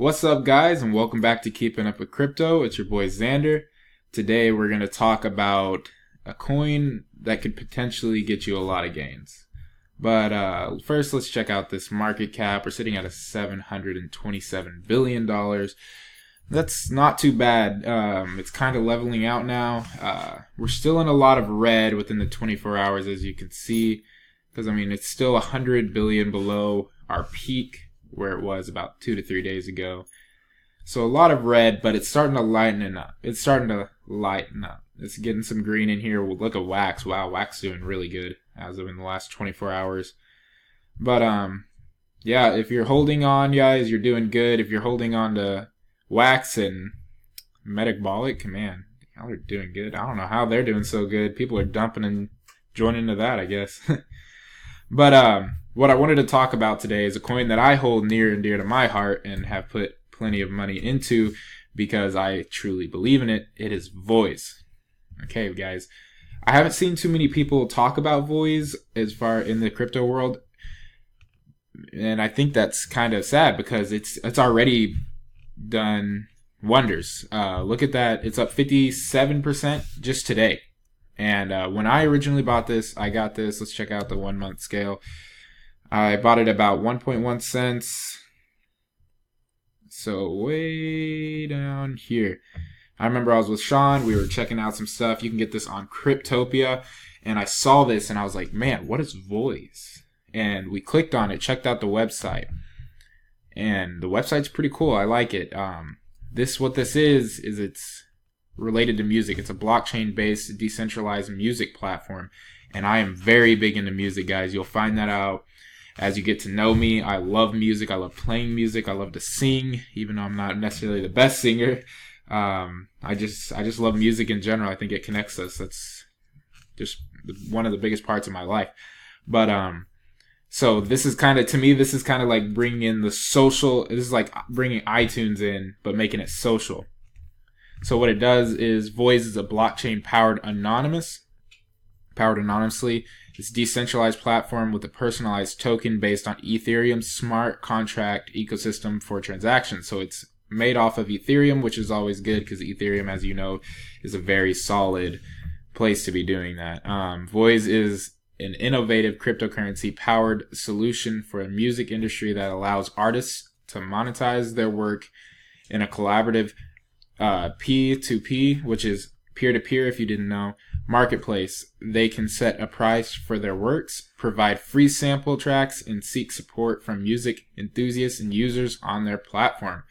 What's up, guys, and welcome back to Keeping Up with Crypto. It's your boy Xander. Today we're going to talk about a coin that could potentially get you a lot of gains. But first, let's check out this market cap. We're sitting at a $727 billion. That's not too bad. It's kind of leveling out now. We're still in a lot of red within the 24 hours, as you can see, because it's still 100 billion below our peak, where it was about 2 to 3 days ago. So a lot of red, but it's starting to lighten up. It's getting some green in here. We'll look at Wax. Wow, Wax doing really good as of in the last 24 hours. But yeah, if you're holding on, guys, you're doing good. If you're holding on to Wax and Metabolic, man, y'all are doing good. I don't know how they're doing so good. People are dumping and joining into that, I guess. But what I wanted to talk about today is a coin that I hold near and dear to my heart and have put plenty of money into because I truly believe in it. It is Voise. Okay, guys. I haven't seen too many people talk about Voise as far in the crypto world. And I think that's kind of sad because it's already done wonders. Look at that. It's up 57% just today. And when I originally bought this, I got this. Let's check out the 1 month scale. I bought it about 1.1 cents. So way down here. I remember I was with Sean. We were checking out some stuff. You can get this on Cryptopia. And I saw this and I was like, man, what is Voise? And we clicked on it, checked out the website. And the website's pretty cool. I like it. What this is it's related to music. It's a blockchain-based decentralized music platform. And I am very big into music, guys. You'll find that out as you get to know me. I love music. I love playing music. I love to sing, even though I'm not necessarily the best singer. I just love music in general. I think it connects us. That's just one of the biggest parts of my life. But so this is kind of, to me, this is kind of like bringing in the social. This is like bringing iTunes in, but making it social. So what it does is Voise is a blockchain powered anonymously. It's a decentralized platform with a personalized token based on Ethereum's smart contract ecosystem for transactions. So it's made off of Ethereum, which is always good because Ethereum, as you know, is a very solid place to be doing that. Voise is an innovative cryptocurrency powered solution for the music industry that allows artists to monetize their work in a collaborative P2P, which is peer-to-peer, if you didn't know, marketplace. They can set a price for their works, provide free sample tracks, and seek support from music enthusiasts and users on their platform.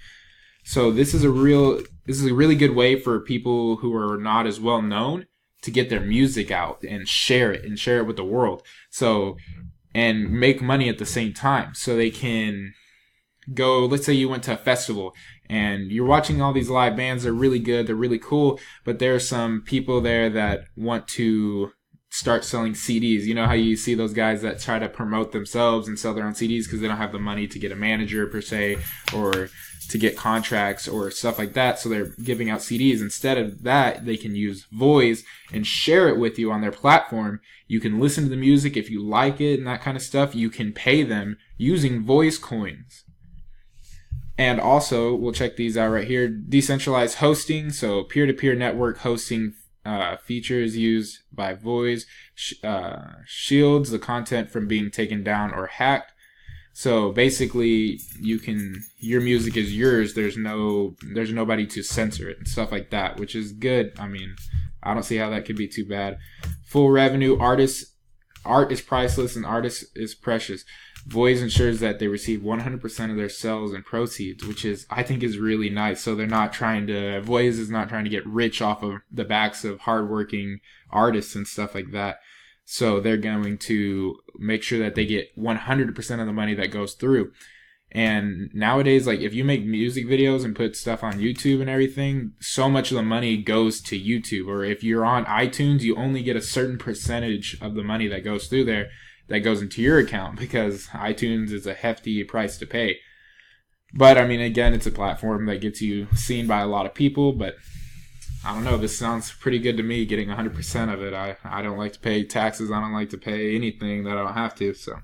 So this is a really good way for people who are not as well known to get their music out and share it with the world. So, and make money at the same time. So they can go, let's say you went to a festival and you're watching all these live bands. They're really good. They're really cool. But there are some people there that want to start selling CDs. You know how you see those guys that try to promote themselves and sell their own CDs because they don't have the money to get a manager per se or to get contracts or stuff like that. So they're giving out CDs. Instead of that, they can use Voise and share it with you on their platform. You can listen to the music if you like it and that kind of stuff. You can pay them using Voise coins. And also, we'll check these out right here. Decentralized hosting, so peer-to-peer network hosting features used by Voise shields the content from being taken down or hacked. So basically, your music is yours. There's nobody to censor it and stuff like that, which is good. I don't see how that could be too bad. Full revenue. Art is priceless and art is precious. Voise ensures that they receive 100% of their sales and proceeds, which I think is really nice. So Voise is not trying to get rich off of the backs of hardworking artists and stuff like that. So they're going to make sure that they get 100% of the money that goes through. And nowadays, like if you make music videos and put stuff on YouTube and everything, so much of the money goes to YouTube. Or if you're on iTunes, you only get a certain percentage of the money that goes through there that goes into your account because iTunes is a hefty price to pay. But again, it's a platform that gets you seen by a lot of people, but I don't know, this sounds pretty good to me, getting 100% of it. I don't like to pay taxes. I don't like to pay anything that I don't have to. So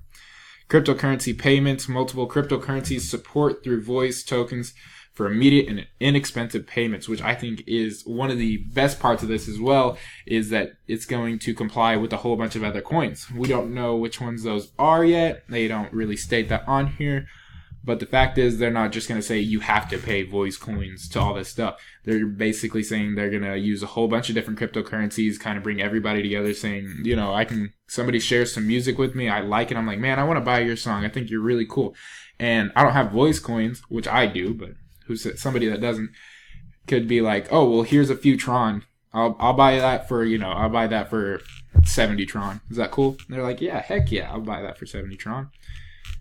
cryptocurrency payments. Multiple cryptocurrencies support through Voise tokens for immediate and inexpensive payments, which I think is one of the best parts of this as well, is that it's going to comply with a whole bunch of other coins. We don't know which ones those are yet. They don't really state that on here. But the fact is, they're not just going to say you have to pay Voise coins to all this stuff. They're basically saying they're going to use a whole bunch of different cryptocurrencies, kind of bring everybody together, saying, you know, somebody shares some music with me, I like it, I'm like, man, I want to buy your song, I think you're really cool. And I don't have Voise coins, which I do, but somebody that doesn't could be like, oh, well, here's a few Tron. I'll buy that for, I'll buy that for 70 Tron. Is that cool? And they're like, yeah, heck yeah, I'll buy that for 70 Tron.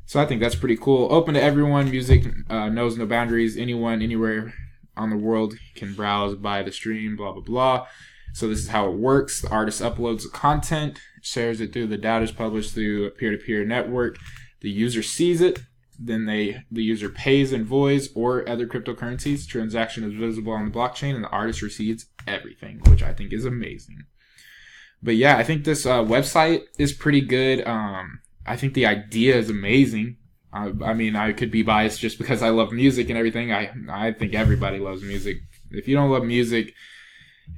So I think that's pretty cool. Open to everyone. Music knows no boundaries. Anyone, anywhere on the world can browse, buy the stream, blah, blah, blah. So this is how it works. The artist uploads the content, shares it through the data is published through a peer-to-peer network. The user sees it. Then the user pays in Voise or other cryptocurrencies. Transaction is visible on the blockchain, and the artist receives everything, which I think is amazing. But yeah, I think this website is pretty good. I think the idea is amazing. I mean, I could be biased just because I love music and everything. I think everybody loves music. If you don't love music,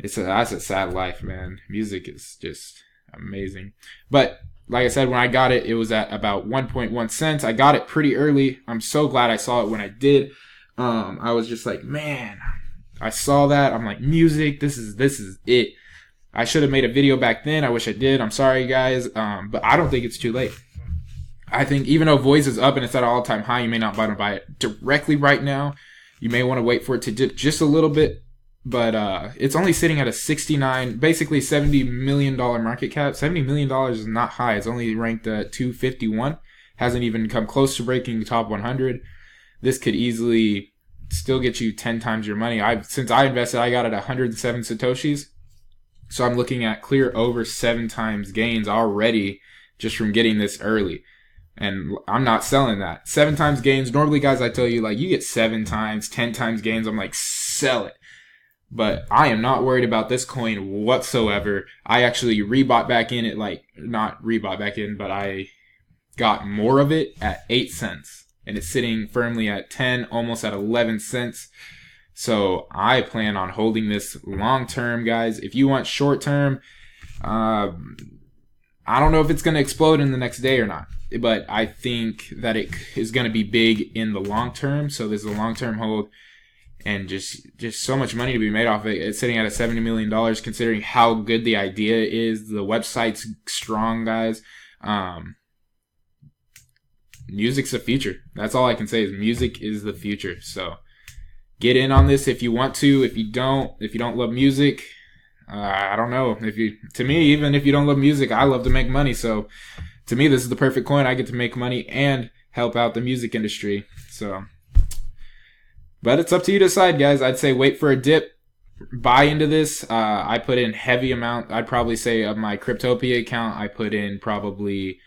that's a sad life, man. Music is just amazing. But like I said, when I got it, it was at about 1.1 cents. I got it pretty early. I'm so glad I saw it when I did. I was just like, man, I saw that. I'm like, music, this is it. I should have made a video back then. I wish I did. I'm sorry, guys. But I don't think it's too late. I think even though Voise is up and it's at an all-time high, you may not want to buy it directly right now. You may want to wait for it to dip just a little bit. But it's only sitting at a basically $70 million market cap. $70 million is not high. It's only ranked at 251. Hasn't even come close to breaking the top 100. This could easily still get you 10 times your money. Since I invested, I got it at 107 Satoshis. So I'm looking at clear over 7 times gains already just from getting this early. And I'm not selling that. 7 times gains. Normally, guys, I tell you, like, you get 7 times, 10 times gains. I'm like, sell it. But I am not worried about this coin whatsoever. I actually rebought back in it, not rebought back in, but I got more of it at 8 cents. And it's sitting firmly at 10, almost at 11 cents. So I plan on holding this long term, guys. If you want short term, I don't know if it's going to explode in the next day or not. But I think that it is going to be big in the long term. So this is a long term hold. And just so much money to be made off it. It's sitting at a $70 million, considering how good the idea is. The website's strong, guys. Music's the future. That's all I can say is music is the future. So get in on this if you want to. If you don't love music, I don't know. To me, even if you don't love music, I love to make money. So to me, this is the perfect coin. I get to make money and help out the music industry. So. But it's up to you to decide, guys. I'd say wait for a dip, buy into this. I put in heavy amount. I'd probably say of my Cryptopia account, I put in probably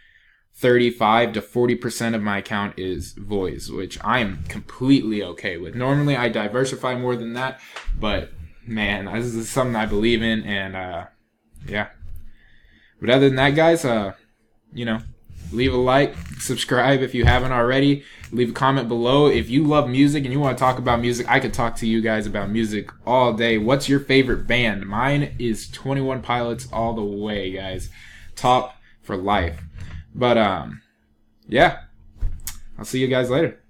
35 to 40% of my account is Voise, which I am completely okay with. Normally, I diversify more than that, but man, this is something I believe in, and yeah. But other than that, guys, leave a like, subscribe if you haven't already. Leave a comment below. If you love music and you want to talk about music, I could talk to you guys about music all day. What's your favorite band? Mine is 21 Pilots all the way, guys. Top for life. But, yeah. I'll see you guys later.